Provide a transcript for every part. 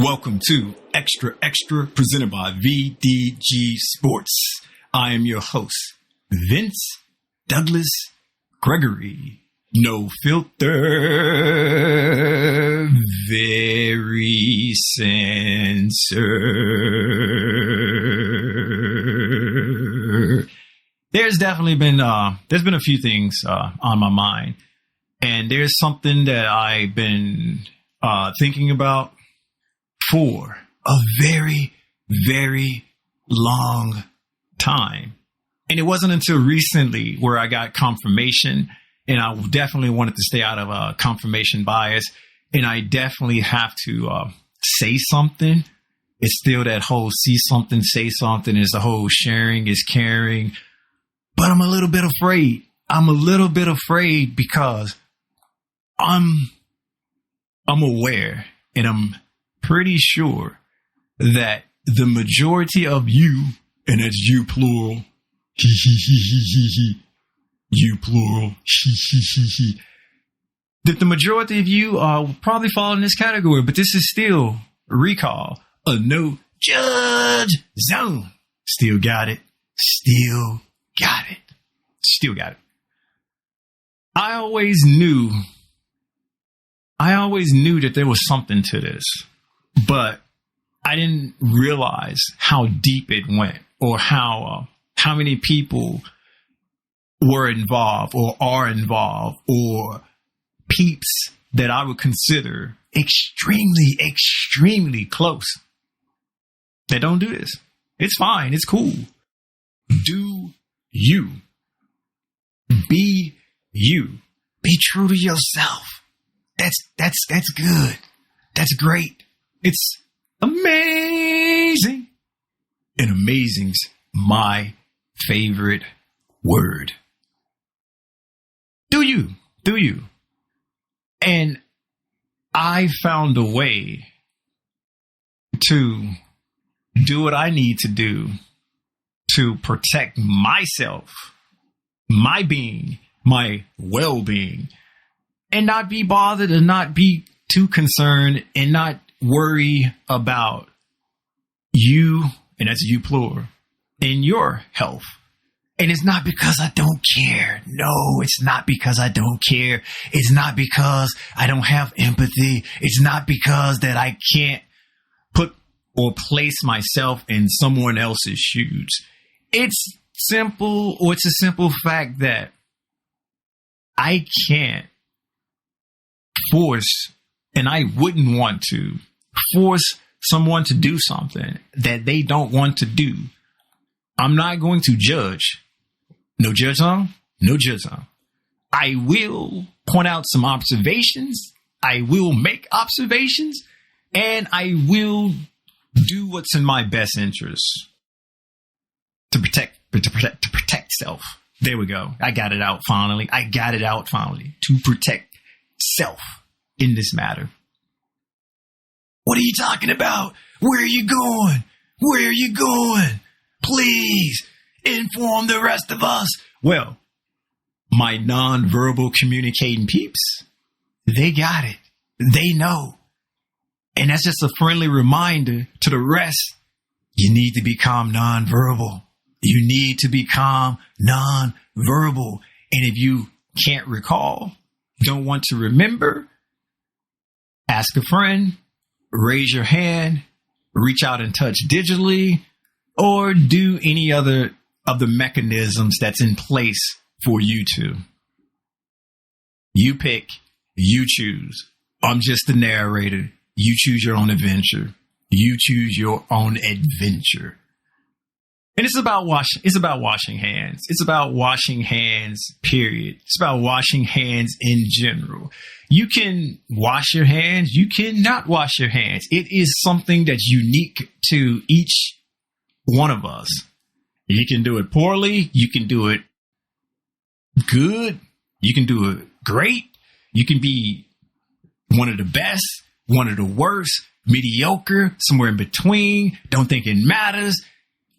Welcome to Xtra presented by VDG Sports. I am your host, Vince Douglas Gregory. No filter, very censored. There's definitely been a few things on my mind, and there's something that I've been thinking about for a very, very long time. And it wasn't until recently where I got confirmation, and I definitely wanted to stay out of confirmation bias. And I definitely have to say something. It's still that whole see something, say something. It's the whole sharing is caring. But I'm a little bit afraid. I'm a little bit afraid because I'm aware, and I'm pretty sure that the majority of you, and that's you plural, you plural, that the majority of you will probably fall in this category, but this is still recall, a no judge zone. Still got it. Still got it. Still got it. I always knew that there was something to this, but I didn't realize how deep it went, or how many people were involved or are involved, or peeps that I would consider extremely, extremely close that don't do this. It's fine. It's cool. Do you. Be you. Be true to yourself. That's good. That's great. It's amazing. And amazing's my favorite word. Do you. And I found a way to do what I need to do to protect myself, my being, my well-being, and not be bothered and not be too concerned and not worry about you, and that's you plural, and your health. And it's not because I don't care. No, it's not because I don't care. It's not because I don't have empathy. It's not because that I can't put or place myself in someone else's shoes. It's simple, or it's a simple fact that I can't force, and I wouldn't want to force someone to do something that they don't want to do. I'm not going to judge. No judge on, no judge on. I will point out some observations. I will make observations, and I will do what's in my best interest to protect self. There we go. I got it out finally. To protect self in this matter. What are you talking about? Where are you going? Please inform the rest of us. Well, my non-verbal communicating peeps, they got it. They know. And that's just a friendly reminder to the rest. You need to become non-verbal. You need to become non-verbal. And if you can't recall, don't want to remember, ask a friend, raise your hand, reach out and touch digitally, or do any other of the mechanisms that's in place for you to. You pick, you choose. I'm just the narrator. You choose your own adventure. You choose your own adventure. And it's about washing hands. It's about washing hands, period. It's about washing hands in general. You can wash your hands. You cannot wash your hands. It is something that's unique to each one of us. You can do it poorly. You can do it good. You can do it great. You can be one of the best, one of the worst, mediocre, somewhere in between. Don't think it matters.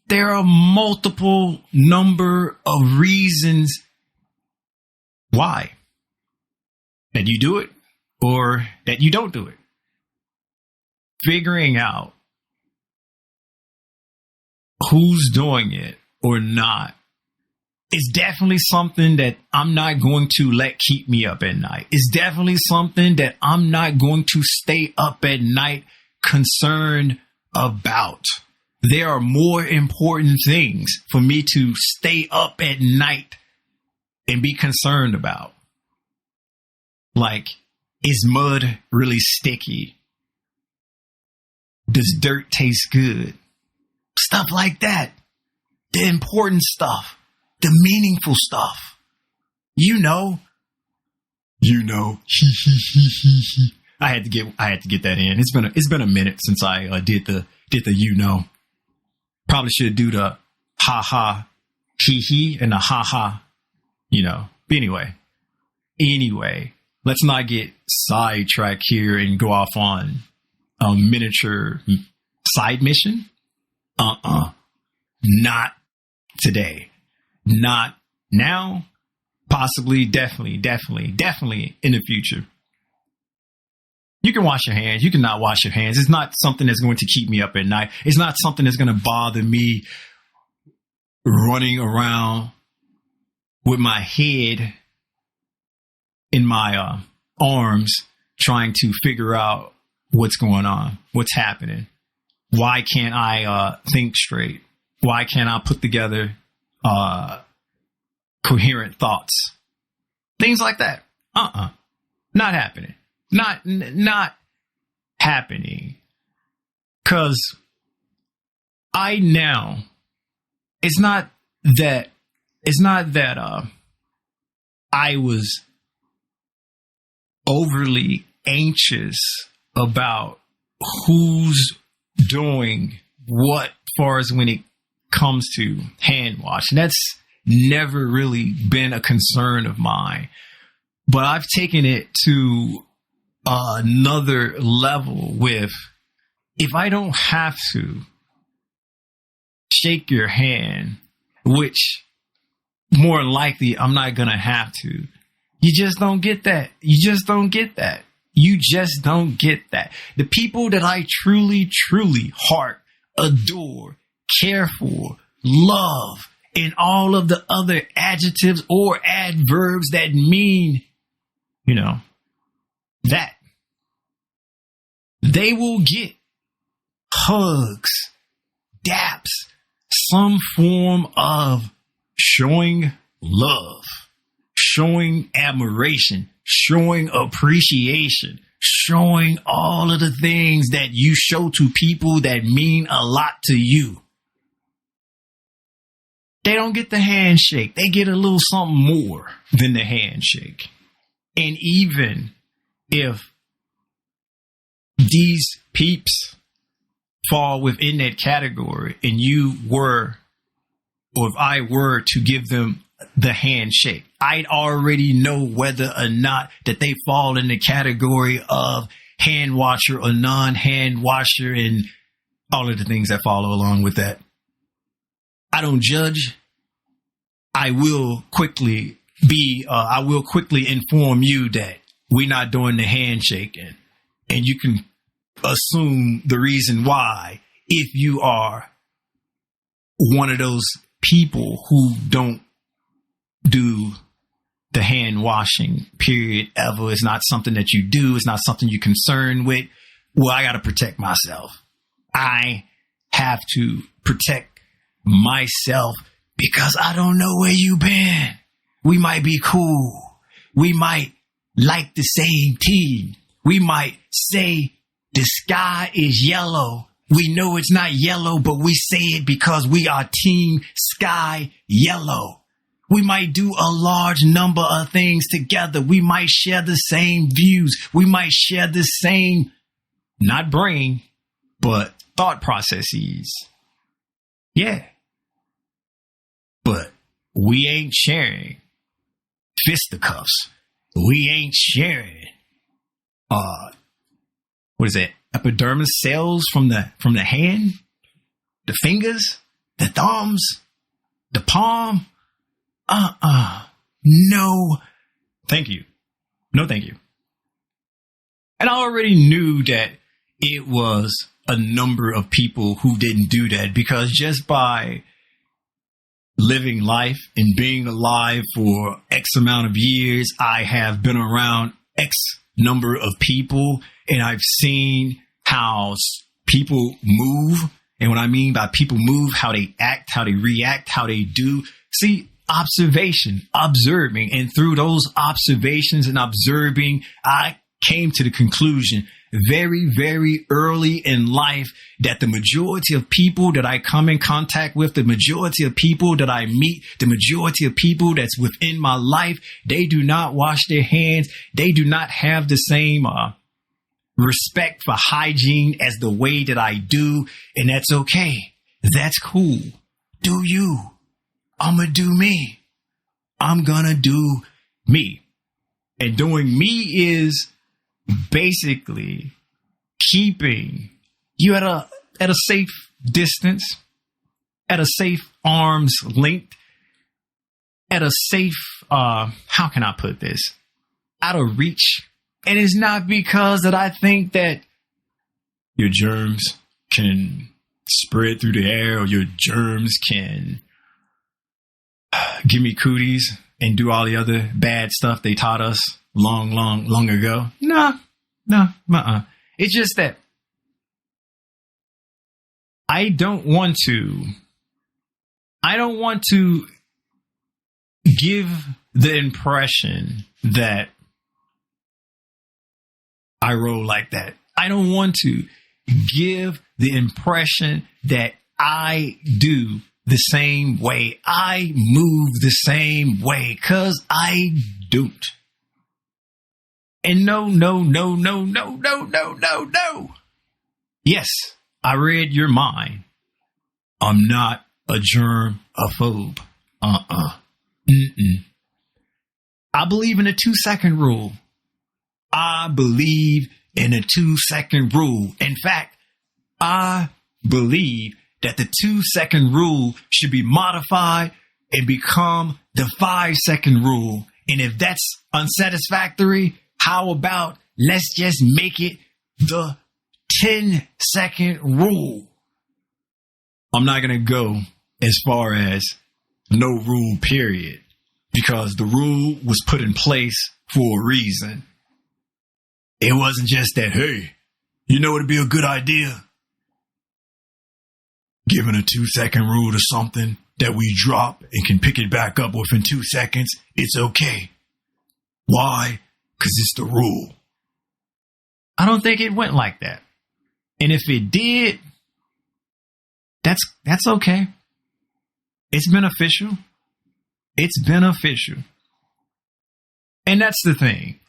There are multiple number of reasons why that you do it or that you don't do it. figuring out who's doing it or not is definitely something that I'm not going to let keep me up at night. It's definitely something that I'm not going to stay up at night concerned about. There are more important things for me to stay up at night and be concerned about. Like, is mud really sticky? Does dirt taste good? Stuff like that. The important stuff. The meaningful stuff. You know. I had to get that in. It's been a minute since I did the Probably should do the ha ha hee hee and the ha ha, But anyway, let's not get sidetracked here and go off on a miniature side mission. Not today. Not now. Possibly, definitely in the future. You can wash your hands. You cannot wash your hands. It's not something that's going to keep me up at night. It's not something that's going to bother me running around with my head in my arms trying to figure out what's going on, what's happening. Why can't I think straight? Why can't I put together coherent thoughts? Things like that. Not happening. Not happening. 'Cause it's not that I was overly anxious about who's doing what far as when it comes to hand washing. That's never really been a concern of mine. But I've taken it to another level with, if I don't have to shake your hand, which more likely I'm not going to have to, you just don't get that. You just don't get that. The people that I truly, truly heart, adore, care for, love, and all of the other adjectives or adverbs that mean, that they will get hugs, daps, some form of showing love, showing admiration, showing appreciation, showing all of the things that you show to people that mean a lot to you. They don't get the handshake. They get a little something more than the handshake. And even if these peeps fall within that category and if I were to give them the handshake, I'd already know whether or not that they fall in the category of hand washer or non-hand washer and all of the things that follow along with that. I don't judge. I will quickly inform you that we're not doing the handshaking, and you can assume the reason why if you are one of those people who don't do the hand washing period ever. It's not something that you do. It's not something you're concerned with. Well, I got to protect myself. I have to protect myself because I don't know where you've been. We might be cool. We might like the same team. We might say the sky is yellow. We know it's not yellow, but we say it because we are Team Sky Yellow. We might do a large number of things together. We might share the same views. We might share the same, not brain, but thought processes. Yeah. But we ain't sharing fisticuffs. We ain't sharing, what is it? Epidermis cells from the hand, the fingers, the thumbs, the palm. No, thank you. No, thank you. And I already knew that it was a number of people who didn't do that, because just by living life and being alive for X amount of years, I have been around X number of people, and I've seen how people move. And what I mean by people move, how they act, how they react, how they do. See, observation, observing. And through those observations and observing, I came to the conclusion very, very early in life that the majority of people that I come in contact with, the majority of people that I meet, the majority of people that's within my life, they do not wash their hands. They do not have the same respect for hygiene as the way that I do. And that's okay. That's cool. Do you. I'm going to do me. I'm going to do me. And doing me is basically keeping you at a safe distance, at a safe arm's length, at a safe, how can I put this? Out of reach. And it's not because that I think that your germs can spread through the air, or your germs can give me cooties and do all the other bad stuff they taught us long ago. No. It's just that I don't want to give the impression that I roll like that. I don't want to give the impression that I do the same way. I move the same way, because I don't. And no. Yes, I read your mind. I'm not a germaphobe. I believe in a 2-second rule. I believe in a 2-second rule. In fact, I believe that the 2-second rule should be modified and become the 5-second rule. And if that's unsatisfactory, how about let's just make it the 10-second rule? I'm not going to go as far as no rule, period, because the rule was put in place for a reason. It wasn't just that, hey, you know, it'd be a good idea giving a 2-second rule to something that we drop and can pick it back up within 2 seconds. It's okay. Why? Because it's the rule. I don't think it went like that. And if it did, that's okay. It's beneficial. It's beneficial. And that's the thing.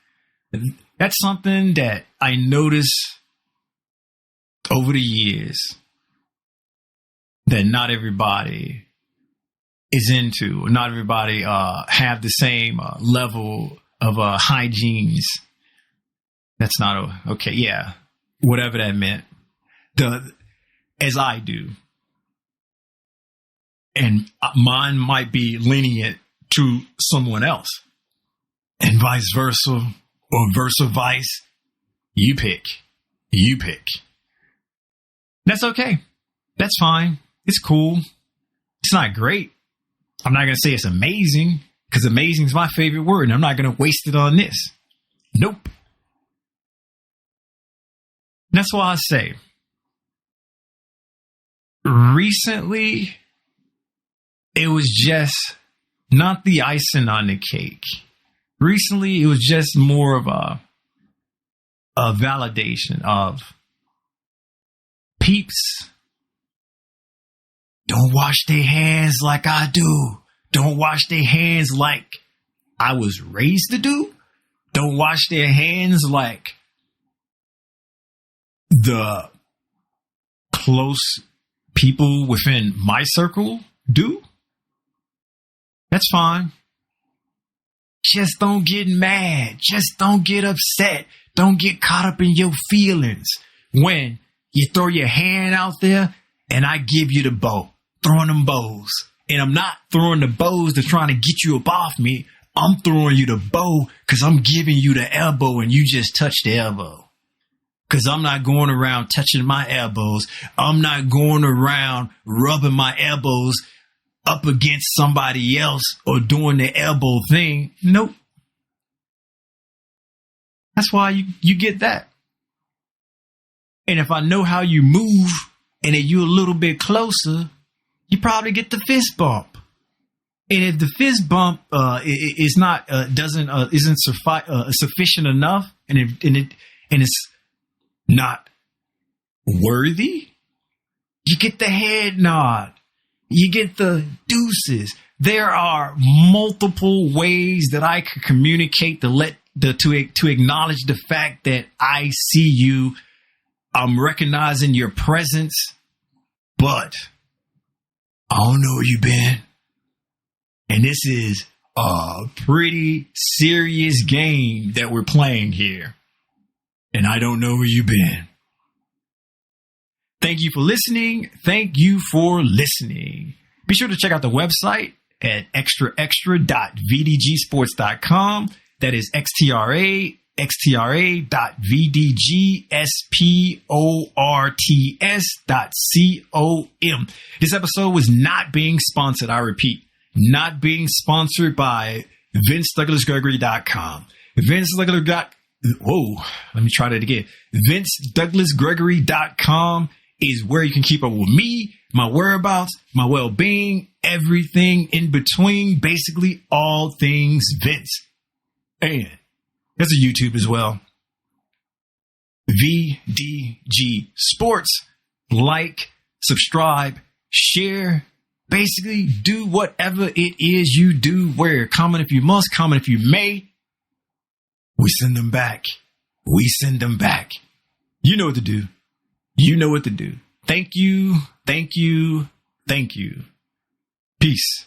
That's something that I noticed over the years that not everybody is into. Not everybody have the same level of hygienes. That's not okay. Yeah, whatever that meant. As I do. And mine might be lenient to someone else. And vice versa, or versa vice. You pick. That's okay. That's fine. It's cool. It's not great. I'm not going to say it's amazing, because amazing is my favorite word, and I'm not going to waste it on this. Nope. That's why I say, recently, it was just not the icing on the cake. Recently, it was just more of a validation of peeps. Don't wash their hands like I do. Don't wash their hands like I was raised to do. Don't wash their hands like the close people within my circle do. That's fine. Just don't get mad. Just don't get upset. Don't get caught up in your feelings when you throw your hand out there and I give you the bow. Throwing them bows. And I'm not throwing the bows to trying to get you up off me. I'm throwing you the bow because I'm giving you the elbow and you just touch the elbow. Because I'm not going around touching my elbows. I'm not going around rubbing my elbows up against somebody else or doing the elbow thing. Nope. That's why you get that. And if I know how you move and if you're a little bit closer, you probably get the fist bump. And if the fist bump is not isn't sufficient enough, and it's not worthy, you get the head nod. You get the deuces. There are multiple ways that I could communicate to acknowledge the fact that I see you. I'm recognizing your presence, but I don't know where you've been. And this is a pretty serious game that we're playing here. And I don't know where you've been. Thank you for listening. Thank you for listening. Be sure to check out the website at xtra.vdgsports.com. That is xtra.vdgsports.com. This episode was not being sponsored. I repeat, not being sponsored by VinceDouglasGregory.com. VinceDouglasGregory.com is where you can keep up with me, my whereabouts, my well-being, everything in between, basically all things Vince. And there's a YouTube as well. VDG Sports. Like, subscribe, share, basically do whatever it is you do, where comment if you must, comment if you may. We send them back. We send them back. You know what to do. You know what to do. Thank you. Thank you. Thank you. Peace.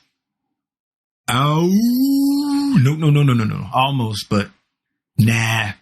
Oh, no. Almost, but nah.